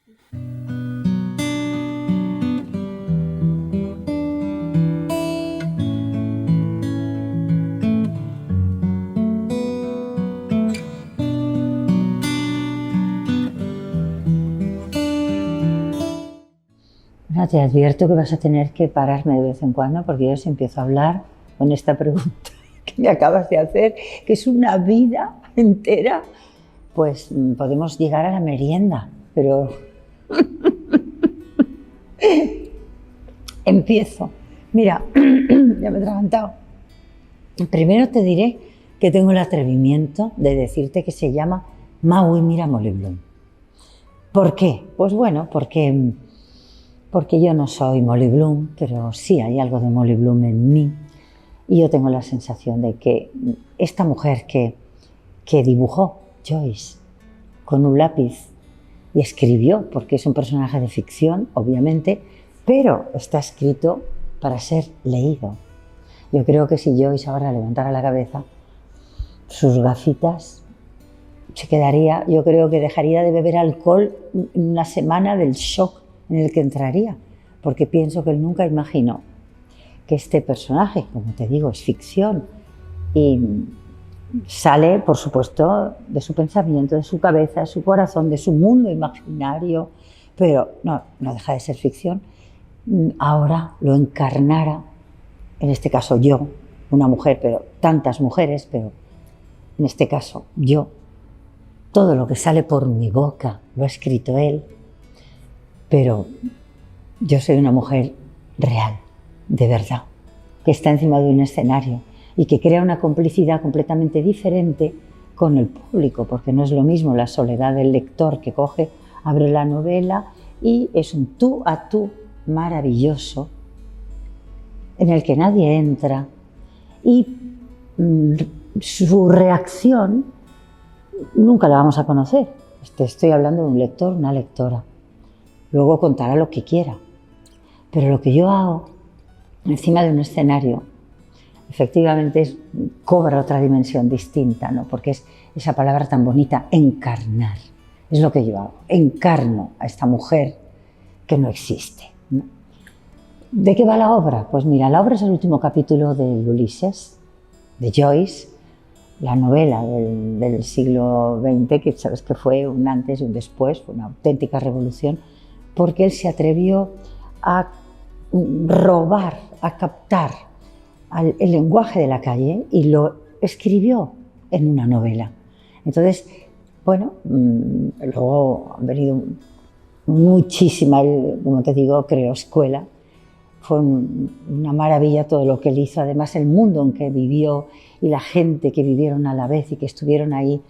Bueno, te advierto que vas a tener que pararme de vez en cuando porque yo si empiezo a hablar con esta pregunta que me acabas de hacer, que es una vida entera, pues podemos llegar a la merienda, pero empiezo. Mira, ya me he atragantado. Primero te diré que tengo el atrevimiento de decirte que se llama Maui Mira Molly Bloom. ¿Por qué? Pues bueno, porque yo no soy Molly Bloom, pero sí hay algo de Molly Bloom en mí. Y yo tengo la sensación de que esta mujer que dibujó Joyce con un lápiz y escribió, porque es un personaje de ficción, obviamente, pero está escrito para ser leído. Yo creo que si Joyce ahora levantara la cabeza, sus gafitas se quedaría, yo creo que dejaría de beber alcohol una semana del shock en el que entraría, porque pienso que él nunca imaginó que este personaje, como te digo, es ficción y sale, por supuesto, de su pensamiento, de su cabeza, de su corazón, de su mundo imaginario, pero no deja de ser ficción. Ahora lo encarnara, en este caso yo, una mujer, pero tantas mujeres, pero en este caso yo, todo lo que sale por mi boca lo ha escrito él, pero yo soy una mujer real, de verdad, que está encima de un escenario y que crea una complicidad completamente diferente con el público, porque no es lo mismo la soledad del lector que coge, abre la novela y es un tú a tú maravilloso en el que nadie entra y su reacción nunca la vamos a conocer. Te estoy hablando de un lector, una lectora. Luego contará lo que quiera. Pero lo que yo hago encima de un escenario, efectivamente cobra otra dimensión distinta, ¿no? Porque es esa palabra tan bonita, encarnar. Es lo que yo hago. Encarno a esta mujer que no existe, ¿no? ¿De qué va la obra? Pues mira, la obra es el último capítulo del Ulises, de Joyce, la novela del siglo XX, que sabes que fue un antes y un después, fue una auténtica revolución, porque él se atrevió a robar, a captar el lenguaje de la calle y lo escribió en una novela. Entonces, bueno, luego han venido muchísima, como te digo, creó escuela. Fue una maravilla todo lo que él hizo, además el mundo en que vivió y la gente que vivieron a la vez y que estuvieron ahí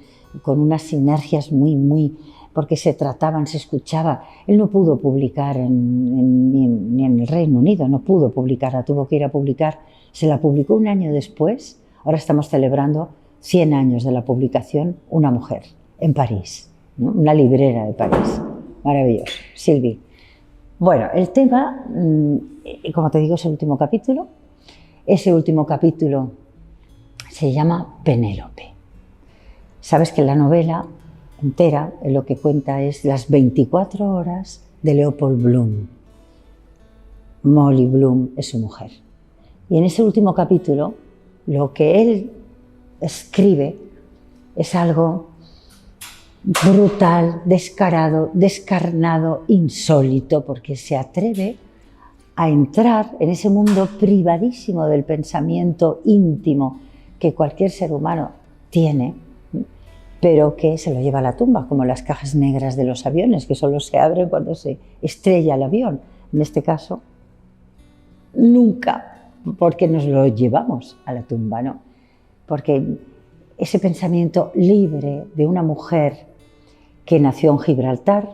con unas sinergias muy, porque se trataban, se escuchaba. Él no pudo publicar ni en el Reino Unido, no pudo publicarla, tuvo que ir a publicar, se la publicó un año después, ahora estamos celebrando 100 años de la publicación, Una mujer, en París, ¿no? Una librera de París, maravilloso, Sylvie. Bueno, el tema, como te digo, es el último capítulo. Ese último capítulo se llama Penélope. Sabes que la novela entera lo que cuenta es las 24 horas de Leopold Bloom. Molly Bloom es su mujer. Y en ese último capítulo lo que él escribe es algo brutal, descarado, descarnado, insólito, porque se atreve a entrar en ese mundo privadísimo del pensamiento íntimo que cualquier ser humano tiene, pero que se lo lleva a la tumba, como las cajas negras de los aviones, que solo se abren cuando se estrella el avión. En este caso, nunca, porque nos lo llevamos a la tumba, ¿no? Porque ese pensamiento libre de una mujer que nació en Gibraltar,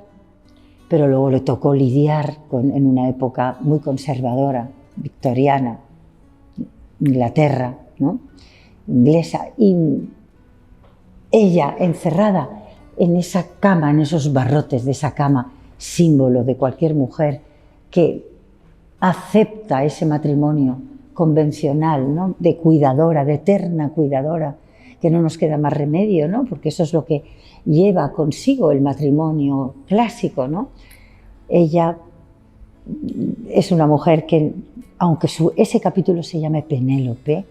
pero luego le tocó lidiar en una época muy conservadora, victoriana, Inglaterra, ¿no? Inglesa, y ella encerrada en esa cama, en esos barrotes de esa cama, símbolo de cualquier mujer que acepta ese matrimonio convencional, ¿no? De cuidadora, de eterna cuidadora, que no nos queda más remedio, ¿no? Porque eso es lo que lleva consigo el matrimonio clásico, ¿no? Ella es una mujer que, aunque ese capítulo se llame Penélope,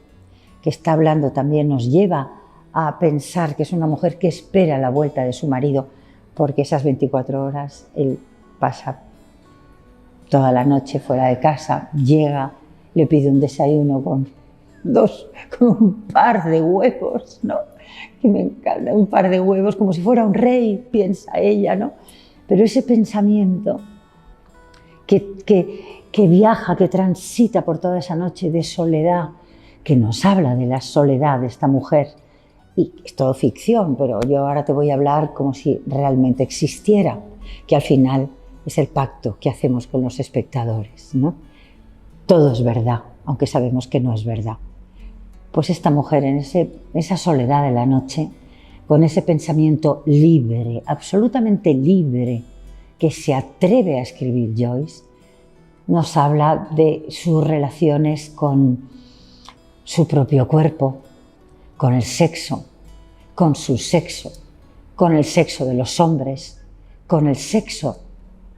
que está hablando también, nos lleva a pensar que es una mujer que espera la vuelta de su marido, porque esas 24 horas él pasa toda la noche fuera de casa, llega, le pide un desayuno con un par de huevos, ¿no? Que me encanta, un par de huevos, como si fuera un rey, piensa ella, ¿no? Pero ese pensamiento que viaja, que transita por toda esa noche de soledad, que nos habla de la soledad de esta mujer, y es todo ficción, pero yo ahora te voy a hablar como si realmente existiera, que al final es el pacto que hacemos con los espectadores, ¿no? Todo es verdad, aunque sabemos que no es verdad. Pues esta mujer en esa soledad de la noche, con ese pensamiento libre, absolutamente libre, que se atreve a escribir Joyce, nos habla de sus relaciones con su propio cuerpo, con el sexo, con su sexo, con el sexo de los hombres, con el sexo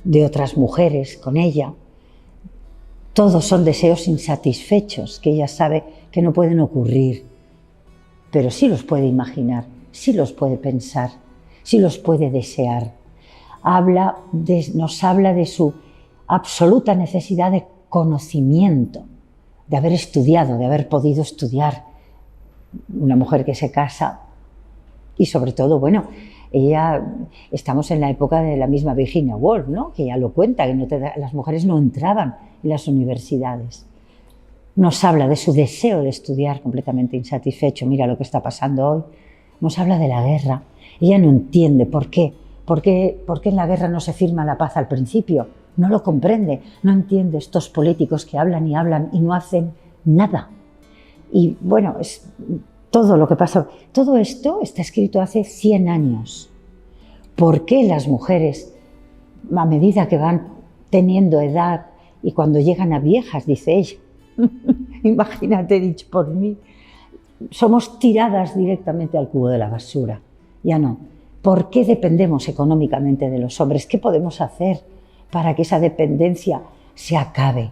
de otras mujeres, con ella. Todos son deseos insatisfechos que ella sabe que no pueden ocurrir, pero sí los puede imaginar, sí los puede pensar, sí los puede desear. Nos habla de su absoluta necesidad de conocimiento, de haber estudiado, de haber podido estudiar. Una mujer que se casa y sobre todo, bueno, estamos en la época de la misma Virginia Woolf, ¿no? Que ya lo cuenta, que las mujeres no entraban en las universidades. Nos habla de su deseo de estudiar completamente insatisfecho. Mira lo que está pasando hoy. Nos habla de la guerra. Ella no entiende por qué. ¿Por qué en la guerra no se firma la paz al principio? No lo comprende. No entiende estos políticos que hablan y no hacen nada. Y bueno, es todo lo que pasa. Todo esto está escrito hace 100 años. ¿Por qué las mujeres, a medida que van teniendo edad y cuando llegan a viejas, dice ella, imagínate, dicho por mí, somos tiradas directamente al cubo de la basura? Ya no. ¿Por qué dependemos económicamente de los hombres? ¿Qué podemos hacer para que esa dependencia se acabe?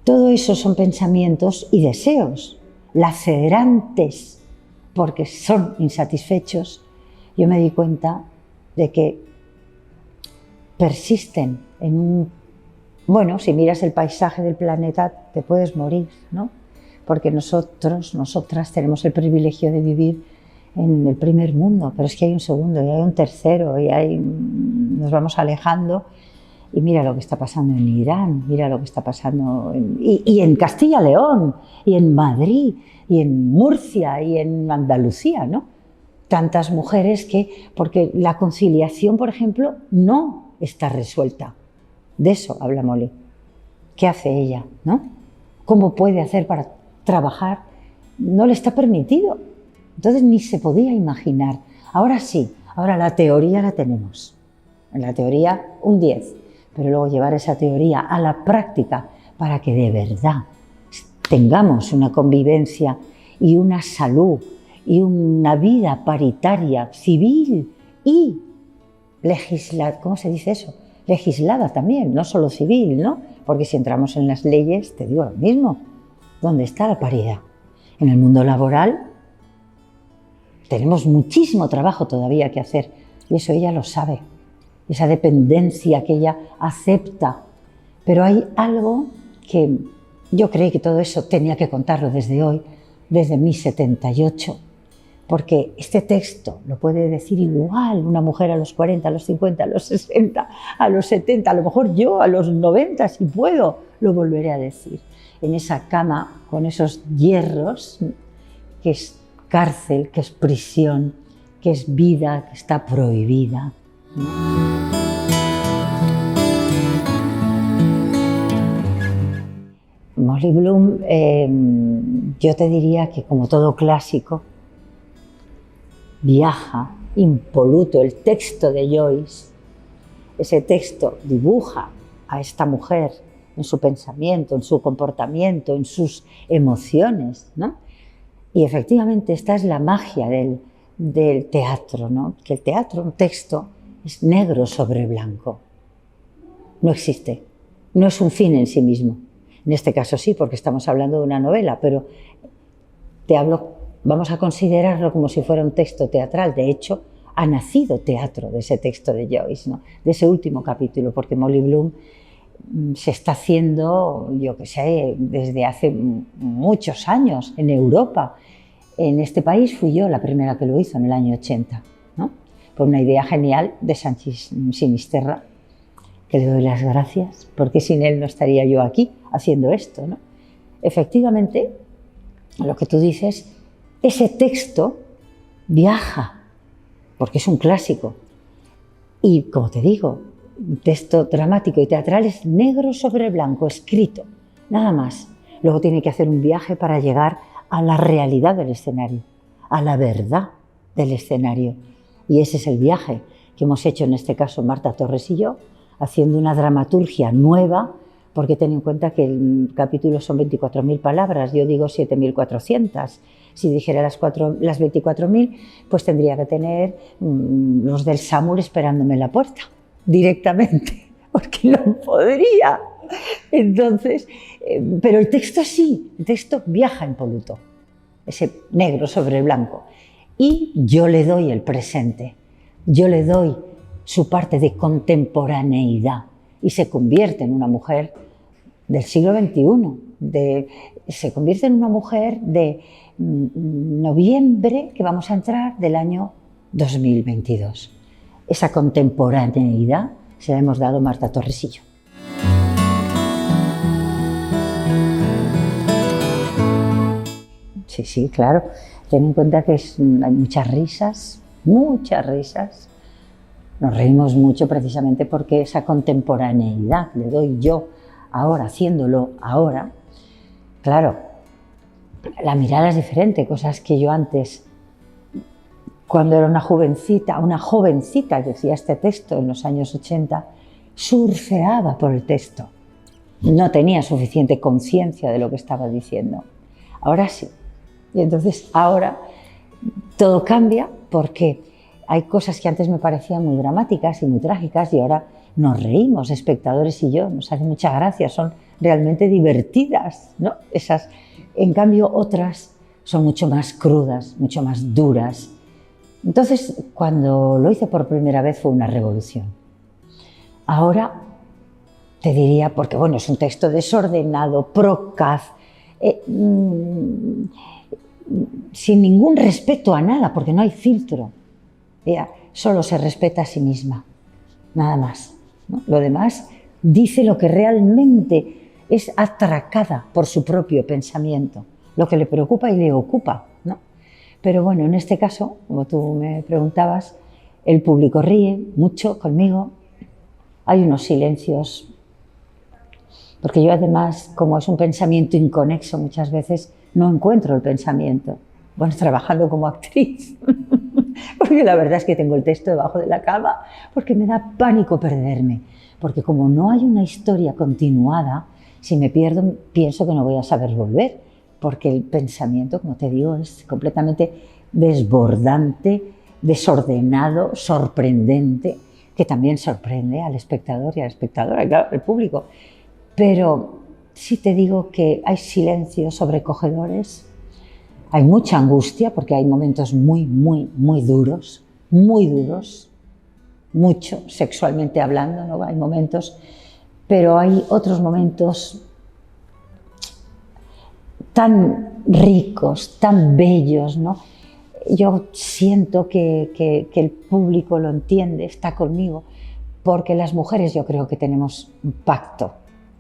Todo eso son pensamientos y deseos lacerantes porque son insatisfechos. Yo me di cuenta de que persisten bueno, si miras el paisaje del planeta te puedes morir, ¿no? Porque nosotras tenemos el privilegio de vivir en el primer mundo, pero es que hay un segundo y hay un tercero y nos vamos alejando. Y mira lo que está pasando en Irán, mira lo que está pasando y en Castilla y León, y en Madrid, y en Murcia, y en Andalucía, ¿no? Tantas mujeres porque la conciliación, por ejemplo, no está resuelta. De eso habla Molly. ¿Qué hace ella, no? ¿Cómo puede hacer para trabajar? No le está permitido. Entonces ni se podía imaginar. Ahora sí, ahora la teoría la tenemos. En la teoría un 10. Pero luego llevar esa teoría a la práctica para que de verdad tengamos una convivencia y una salud y una vida paritaria, civil y legislada, ¿cómo se dice eso? Legislada también, no solo civil, ¿no? Porque si entramos en las leyes, te digo lo mismo, ¿dónde está la paridad? En el mundo laboral tenemos muchísimo trabajo todavía que hacer y eso ella lo sabe. Esa dependencia que ella acepta. Pero hay algo que yo creí que todo eso tenía que contarlo desde hoy, desde mi 78, porque este texto lo puede decir igual una mujer a los 40, a los 50, a los 60, a los 70, a lo mejor yo a los 90, si puedo, lo volveré a decir. En esa cama con esos hierros, que es cárcel, que es prisión, que es vida, que está prohibida. Molly Bloom, yo te diría que como todo clásico, viaja impoluto. El texto de Joyce, ese texto dibuja a esta mujer en su pensamiento, en su comportamiento, en sus emociones, ¿no? Y efectivamente esta es la magia del teatro, ¿no? Que el teatro, un texto, es negro sobre blanco. No existe. No es un fin en sí mismo. En este caso sí, porque estamos hablando de una novela, pero vamos a considerarlo como si fuera un texto teatral. De hecho, ha nacido teatro de ese texto de Joyce, ¿no? De ese último capítulo, porque Molly Bloom se está haciendo, yo que sé, desde hace muchos años en Europa. En este país fui yo la primera que lo hizo en el año 80, ¿no? Por una idea genial de Sanchis Sinisterra, que le doy las gracias, porque sin él no estaría yo aquí haciendo esto, ¿no? Efectivamente, lo que tú dices, ese texto viaja, porque es un clásico. Y, como te digo, un texto dramático y teatral es negro sobre blanco, escrito, nada más. Luego tiene que hacer un viaje para llegar a la realidad del escenario, a la verdad del escenario. Y ese es el viaje que hemos hecho en este caso Marta Torres y yo, haciendo una dramaturgia nueva, porque ten en cuenta que el capítulo son 24.000 palabras, yo digo 7.400. Si dijera las 24.000, pues tendría que tener los del SAMUR esperándome en la puerta, directamente, porque no podría. Entonces, pero el texto sí, el texto viaja impoluto, ese negro sobre blanco. Y yo le doy el presente, yo le doy su parte de contemporaneidad y se convierte en una mujer del siglo XXI, se convierte en una mujer de noviembre, que vamos a entrar, del año 2022. Esa contemporaneidad se la hemos dado Marta Torres y yo. Sí, sí, claro. Ten en cuenta que hay muchas risas, muchas risas. Nos reímos mucho precisamente porque esa contemporaneidad le doy yo ahora, haciéndolo ahora. Claro, la mirada es diferente, cosas que yo antes, cuando era una jovencita, decía este texto en los años 80, surfeaba por el texto. No tenía suficiente conciencia de lo que estaba diciendo. Ahora sí. Y entonces ahora todo cambia porque hay cosas que antes me parecían muy dramáticas y muy trágicas y ahora nos reímos, espectadores y yo, nos hace mucha gracia, son realmente divertidas, ¿no? En cambio, otras son mucho más crudas, mucho más duras. Entonces, cuando lo hice por primera vez fue una revolución. Ahora te diría, porque bueno, es un texto desordenado, procaz, sin ningún respeto a nada, porque no hay filtro. Ella solo se respeta a sí misma, nada más, ¿no? Lo demás dice lo que realmente es atracada por su propio pensamiento, lo que le preocupa y le ocupa, ¿no? Pero bueno, en este caso, como tú me preguntabas, el público ríe mucho conmigo, hay unos silencios, porque yo además, como es un pensamiento inconexo, muchas veces no encuentro el pensamiento. Bueno, trabajando como actriz, porque la verdad es que tengo el texto debajo de la cama, porque me da pánico perderme, porque como no hay una historia continuada, si me pierdo pienso que no voy a saber volver, porque el pensamiento, como te digo, es completamente desbordante, desordenado, sorprendente, que también sorprende al espectador y a la espectadora, y claro, al público. Pero sí te digo que hay silencios sobrecogedores, hay mucha angustia, porque hay momentos muy duros, mucho sexualmente hablando, ¿no? Hay momentos, pero hay otros momentos tan ricos, tan bellos, ¿no? Yo siento que el público lo entiende, está conmigo, porque las mujeres yo creo que tenemos un pacto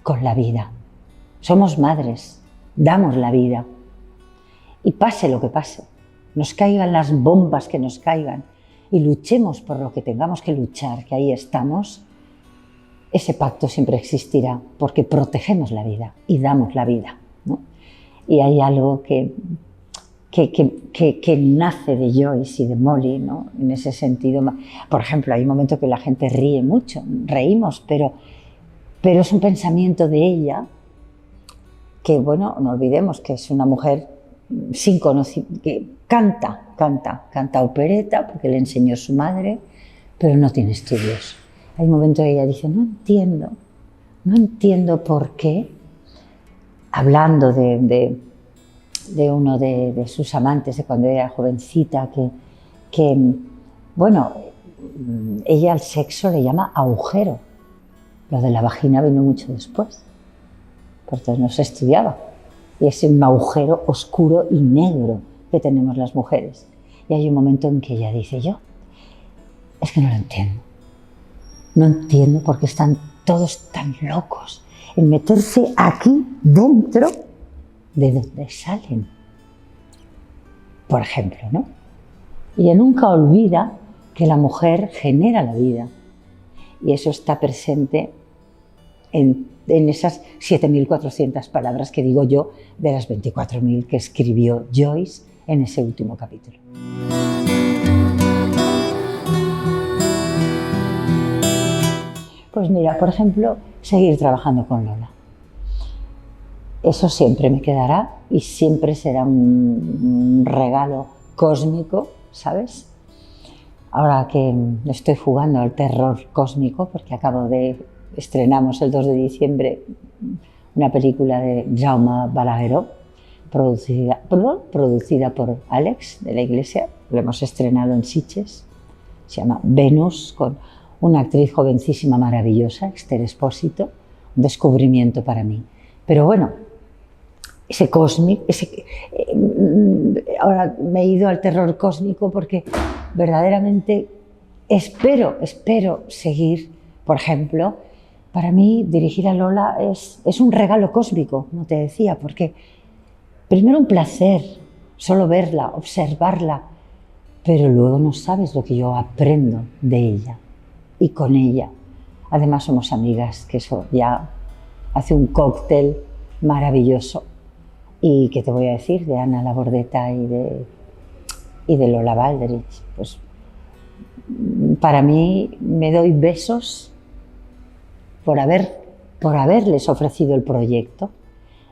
con la vida. Somos madres, damos la vida. Y pase lo que pase, nos caigan las bombas que nos caigan y luchemos por lo que tengamos que luchar, que ahí estamos, ese pacto siempre existirá porque protegemos la vida y damos la vida, ¿no? Y hay algo que nace de Joyce y de Molly, ¿no? En ese sentido. Por ejemplo, hay un momento que la gente ríe mucho, reímos, pero es un pensamiento de ella que, bueno, no olvidemos que es una mujer sin conocimiento, canta opereta porque le enseñó su madre, pero no tiene estudios. Hay un momento que ella dice, no entiendo por qué, hablando de uno de sus amantes de cuando era jovencita, que, bueno, ella al sexo le llama agujero. Lo de la vagina vino mucho después, porque no se estudiaba. Y es un agujero oscuro y negro que tenemos las mujeres. Y hay un momento en que ella dice, yo es que no lo entiendo. No entiendo por qué están todos tan locos en meterse aquí dentro de donde salen. Por ejemplo, ¿no? Y ella nunca olvida que la mujer genera la vida. Y eso está presente en esas 7.400 palabras que digo yo, de las 24.000 que escribió Joyce en ese último capítulo. Pues mira, por ejemplo, seguir trabajando con Lola. Eso siempre me quedará y siempre será un regalo cósmico, ¿sabes? Ahora que estoy jugando al terror cósmico, porque estrenamos el 2 de diciembre una película de Jaume Balagueró, producida por Alex de la Iglesia, lo hemos estrenado en Sitges, se llama Venus, con una actriz jovencísima maravillosa, Esther Expósito, un descubrimiento para mí. Pero bueno, ese cósmico, ahora me he ido al terror cósmico porque verdaderamente espero seguir, por ejemplo, para mí dirigir a Lola es un regalo cósmico, como te decía, porque primero un placer, solo verla, observarla, pero luego no sabes lo que yo aprendo de ella y con ella. Además somos amigas, que eso ya hace un cóctel maravilloso. Y qué te voy a decir de Ana Labordeta y de Lola Baldrich. Pues para mí me doy besos por haberles ofrecido el proyecto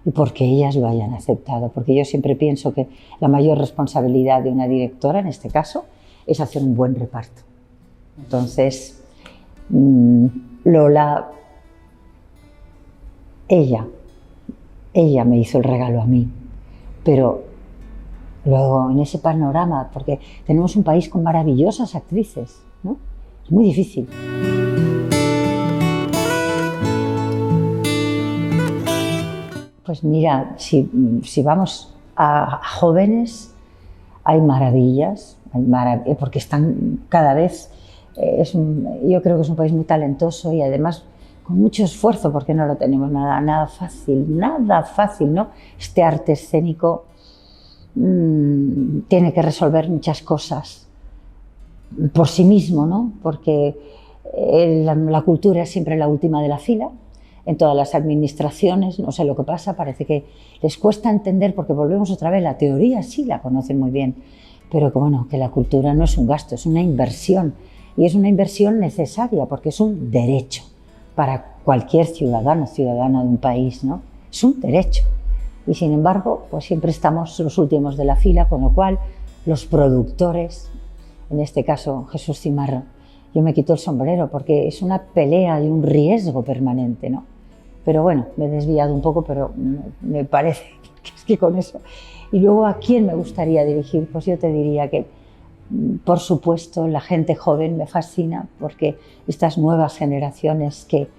y porque ellas lo hayan aceptado, porque yo siempre pienso que la mayor responsabilidad de una directora, en este caso, es hacer un buen reparto. Entonces, Lola, ella me hizo el regalo a mí, pero luego en ese panorama, porque tenemos un país con maravillosas actrices, ¿no? Es muy difícil. Pues mira, si vamos a jóvenes, hay maravillas, porque están cada vez, yo creo que es un país muy talentoso y además con mucho esfuerzo, porque no lo tenemos nada fácil, ¿no? Este arte escénico tiene que resolver muchas cosas por sí mismo, ¿no? Porque la cultura es siempre la última de la fila. En todas las administraciones, no sé lo que pasa, parece que les cuesta entender, porque volvemos otra vez, la teoría sí la conocen muy bien, pero que, bueno, que la cultura no es un gasto, es una inversión, y es una inversión necesaria, porque es un derecho para cualquier ciudadana de un país, ¿no? Es un derecho. Y sin embargo, pues siempre estamos los últimos de la fila, con lo cual los productores, en este caso Jesús Cimarro, yo me quito el sombrero porque es una pelea y un riesgo permanente, ¿no? Pero bueno, me he desviado un poco, pero me parece que es que con eso. Y luego, ¿a quién me gustaría dirigir? Pues yo te diría que, por supuesto, la gente joven me fascina, porque estas nuevas generaciones que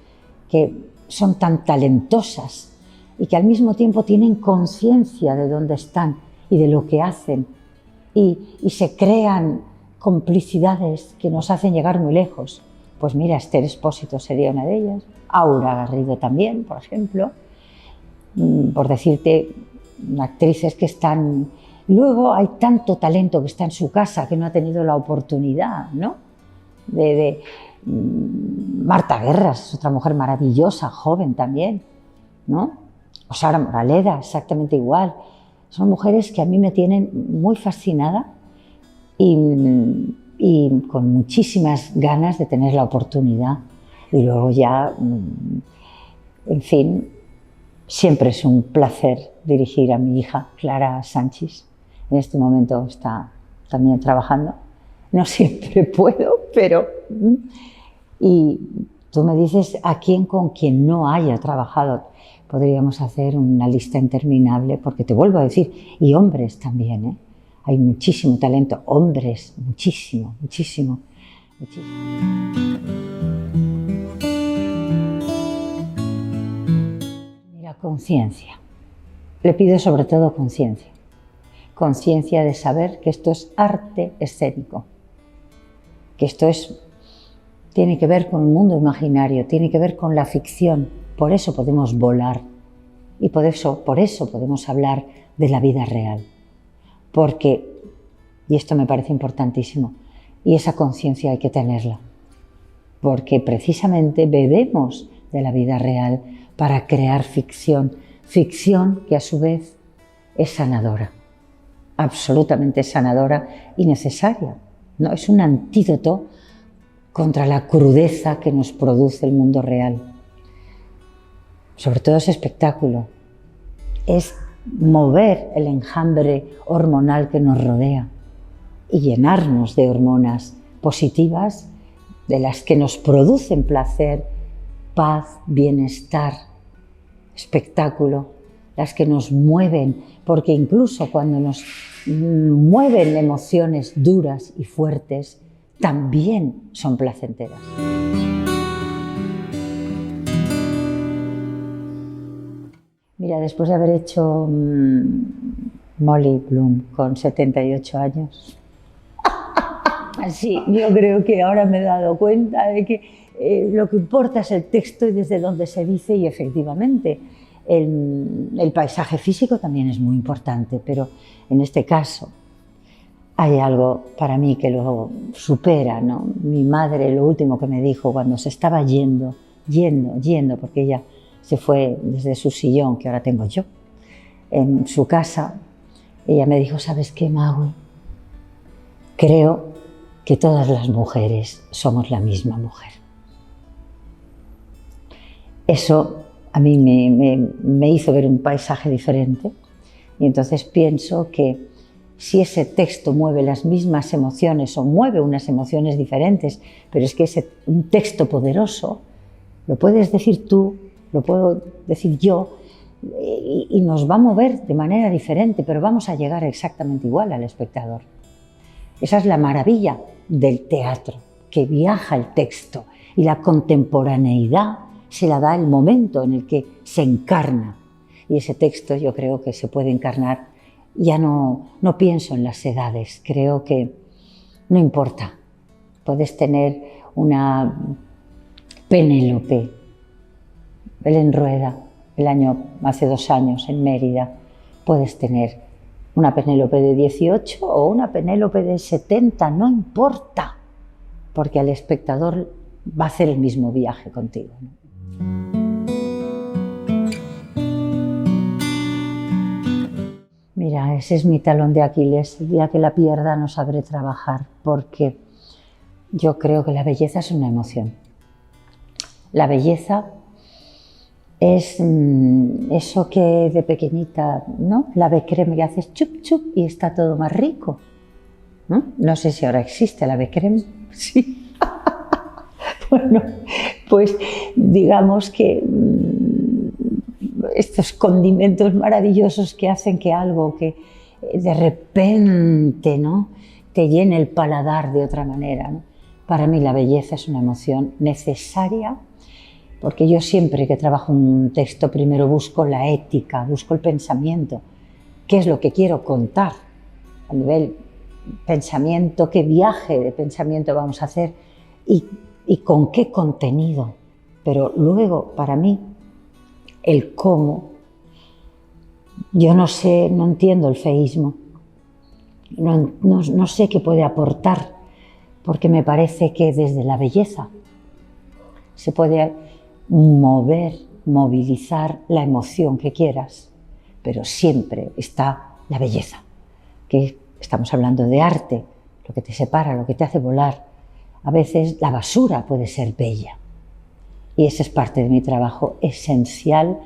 son tan talentosas y que al mismo tiempo tienen conciencia de dónde están y de lo que hacen y se crean complicidades que nos hacen llegar muy lejos. Pues mira, Esther Expósito sería una de ellas, Aura Garrido también, por ejemplo, por decirte, actrices que están... Luego hay tanto talento que está en su casa que no ha tenido la oportunidad, ¿no? Marta Guerras es otra mujer maravillosa, joven también, ¿no? O Sara Moraleda, exactamente igual. Son mujeres que a mí me tienen muy fascinada y con muchísimas ganas de tener la oportunidad. Y luego ya, en fin, siempre es un placer dirigir a mi hija, Clara Sanchis. en este momento está también trabajando. No siempre puedo, pero... Y tú me dices a quién con quien no haya trabajado. Podríamos hacer una lista interminable, porque te vuelvo a decir, y hombres también, ¿eh? Hay muchísimo talento, hombres, muchísimo, muchísimo, muchísimo. Mira, conciencia. Le pido sobre todo conciencia. Conciencia de saber que esto es arte escénico, que esto tiene que ver con el mundo imaginario, tiene que ver con la ficción. Por eso podemos volar y por eso podemos hablar de la vida real. Porque, y esto me parece importantísimo, y esa conciencia hay que tenerla, porque precisamente bebemos de la vida real para crear ficción, ficción que a su vez es sanadora, absolutamente sanadora y necesaria, ¿no? Es un antídoto contra la crudeza que nos produce el mundo real. Sobre todo ese espectáculo, es mover el enjambre hormonal que nos rodea y llenarnos de hormonas positivas, de las que nos producen placer, paz, bienestar, espectáculo, las que nos mueven, porque incluso cuando nos mueven emociones duras y fuertes, también son placenteras. Mira, después de haber hecho Molly Bloom con 78 años, sí, yo creo que ahora me he dado cuenta de que lo que importa es el texto y desde dónde se dice, y efectivamente el paisaje físico también es muy importante, pero en este caso hay algo para mí que lo supera, ¿no? Mi madre, lo último que me dijo cuando se estaba yendo, porque ella se fue desde su sillón, que ahora tengo yo, en su casa, ella me dijo, ¿sabes qué, Maui? Creo que todas las mujeres somos la misma mujer. Eso a mí me hizo ver un paisaje diferente, y entonces pienso que si ese texto mueve las mismas emociones o mueve unas emociones diferentes, pero es que un texto poderoso, lo puedes decir tú, lo puedo decir yo, y nos va a mover de manera diferente, pero vamos a llegar exactamente igual al espectador. Esa es la maravilla del teatro, que viaja el texto, y la contemporaneidad se la da el momento en el que se encarna. Y ese texto yo creo que se puede encarnar, ya no pienso en las edades, creo que no importa. Puedes tener una Penélope, Belén Rueda, hace 2 años en Mérida, puedes tener una Penélope de 18 o una Penélope de 70, no importa, porque al espectador va a hacer el mismo viaje contigo, ¿no? Mira, ese es mi talón de Aquiles. El día que la pierda no sabré trabajar, porque yo creo que la belleza es una emoción. La belleza es eso que de pequeñita, ¿no? La becreme que haces chup chup y está todo más rico, ¿no? No sé si ahora existe la becreme. Sí. Bueno, pues digamos que estos condimentos maravillosos que hacen que algo que de repente, ¿no?, te llene el paladar de otra manera, ¿no? Para mí la belleza es una emoción necesaria, porque yo siempre que trabajo un texto primero busco la ética, busco el pensamiento, qué es lo que quiero contar a nivel pensamiento, qué viaje de pensamiento vamos a hacer y con qué contenido. Pero luego, para mí, el cómo, yo no sé, no entiendo el feísmo, no sé qué puede aportar, porque me parece que desde la belleza se puede movilizar la emoción que quieras, pero siempre está la belleza, que estamos hablando de arte, lo que te separa, lo que te hace volar. A veces la basura puede ser bella, y esa es parte de mi trabajo esencial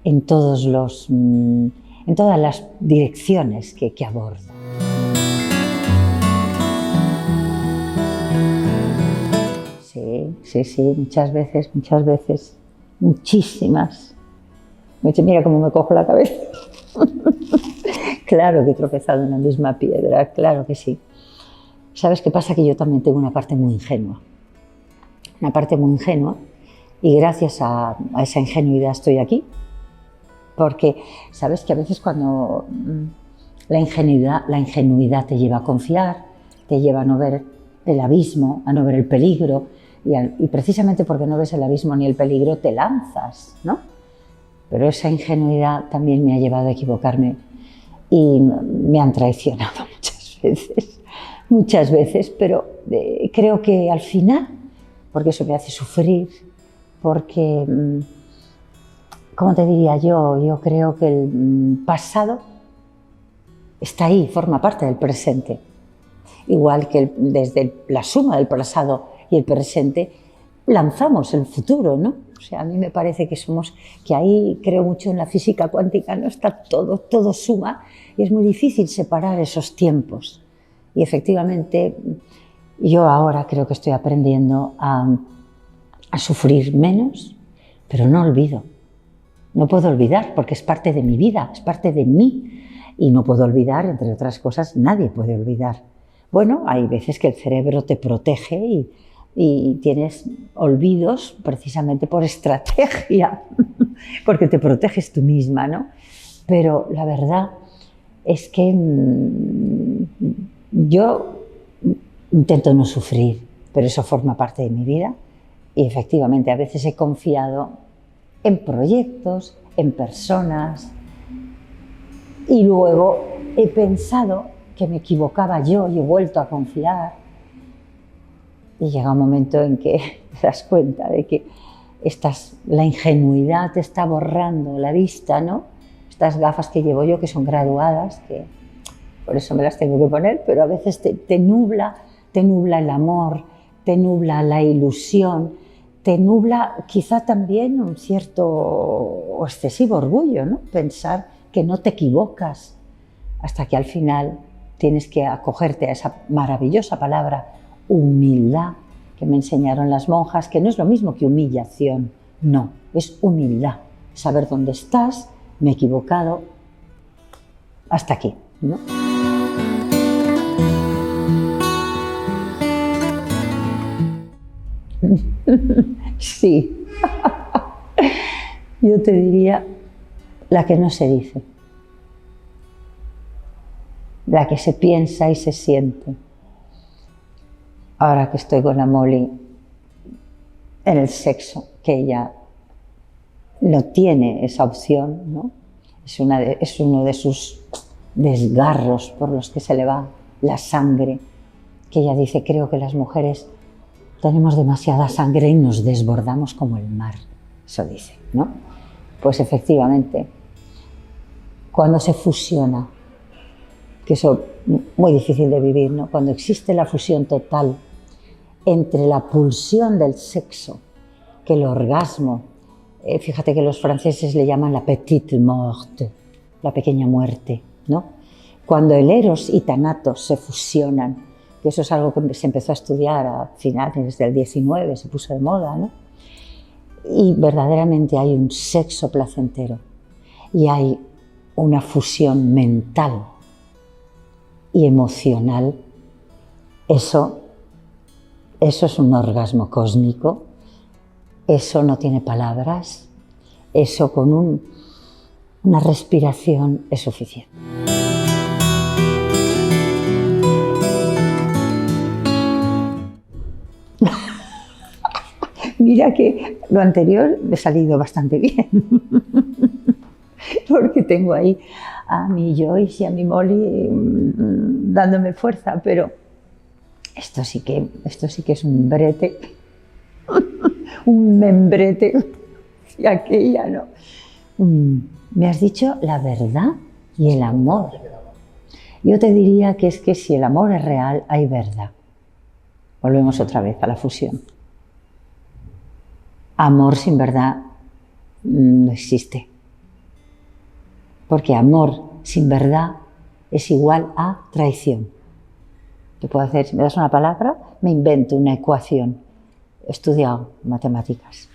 en todos los en todas las direcciones que aborda. Sí, muchas veces, muchísimas. Mira cómo me cojo la cabeza. Claro que he tropezado en la misma piedra, claro que sí. ¿Sabes qué pasa? Que yo también tengo una parte muy ingenua. Una parte muy ingenua, y gracias a esa ingenuidad estoy aquí. Porque, ¿sabes? Que a veces cuando la ingenuidad te lleva a confiar, te lleva a no ver el abismo, a no ver el peligro, y precisamente porque no ves el abismo ni el peligro te lanzas, ¿no? Pero esa ingenuidad también me ha llevado a equivocarme y me han traicionado muchas veces, pero creo que al final, porque eso me hace sufrir, porque, ¿cómo te diría yo? Yo creo que el pasado está ahí, forma parte del presente. Igual que desde la suma del pasado y el presente lanzamos el futuro, ¿no? O sea, a mí me parece que ahí creo mucho en la física cuántica, ¿no? Está todo suma y es muy difícil separar esos tiempos. Y efectivamente yo ahora creo que estoy aprendiendo a sufrir menos, pero no olvido. No puedo olvidar porque es parte de mi vida, es parte de mí. Y no puedo olvidar, entre otras cosas, nadie puede olvidar. Bueno, hay veces que el cerebro te protege y tienes olvidos precisamente por estrategia, porque te proteges tú misma, ¿no? Pero la verdad es que yo intento no sufrir, pero eso forma parte de mi vida y efectivamente a veces he confiado en proyectos, en personas y luego he pensado que me equivocaba yo y he vuelto a confiar. Y llega un momento en que te das cuenta de que la ingenuidad te está borrando la vista, ¿no? Estas gafas que llevo yo, que son graduadas, que por eso me las tengo que poner, pero a veces te nubla el amor, te nubla la ilusión, te nubla quizá también un cierto o excesivo orgullo, ¿no? Pensar que no te equivocas, hasta que al final tienes que acogerte a esa maravillosa palabra, humildad, que me enseñaron las monjas, que no es lo mismo que humillación, no, es humildad, saber dónde estás, me he equivocado, hasta aquí, ¿no? Sí, yo te diría la que no se dice, la que se piensa y se siente. Ahora que estoy con la Molly en el sexo, que ella no tiene esa opción, ¿no? Es uno de sus desgarros por los que se le va la sangre, que ella dice, creo que las mujeres tenemos demasiada sangre y nos desbordamos como el mar, eso dice, ¿no? Pues efectivamente, cuando se fusiona, que eso es muy difícil de vivir, ¿no? Cuando existe la fusión total entre la pulsión del sexo, que el orgasmo, fíjate que los franceses le llaman la petite morte, la pequeña muerte, ¿no? Cuando el eros y tanatos se fusionan, que eso es algo que se empezó a estudiar a finales del 19, se puso de moda, ¿no? Y verdaderamente hay un sexo placentero y hay una fusión mental y emocional, eso es un orgasmo cósmico, eso no tiene palabras, eso con una respiración es suficiente. Mira que lo anterior me ha salido bastante bien, porque tengo ahí a mi Joyce y a mi Molly dándome fuerza, pero esto sí que es un brete, un membrete, y aquella no. Me has dicho la verdad y el amor. Yo te diría que es que si el amor es real, hay verdad. Volvemos otra vez a la fusión. Amor sin verdad no existe. Porque amor sin verdad es igual a traición. Te puedo hacer, si me das una palabra, me invento una ecuación. He estudiado matemáticas.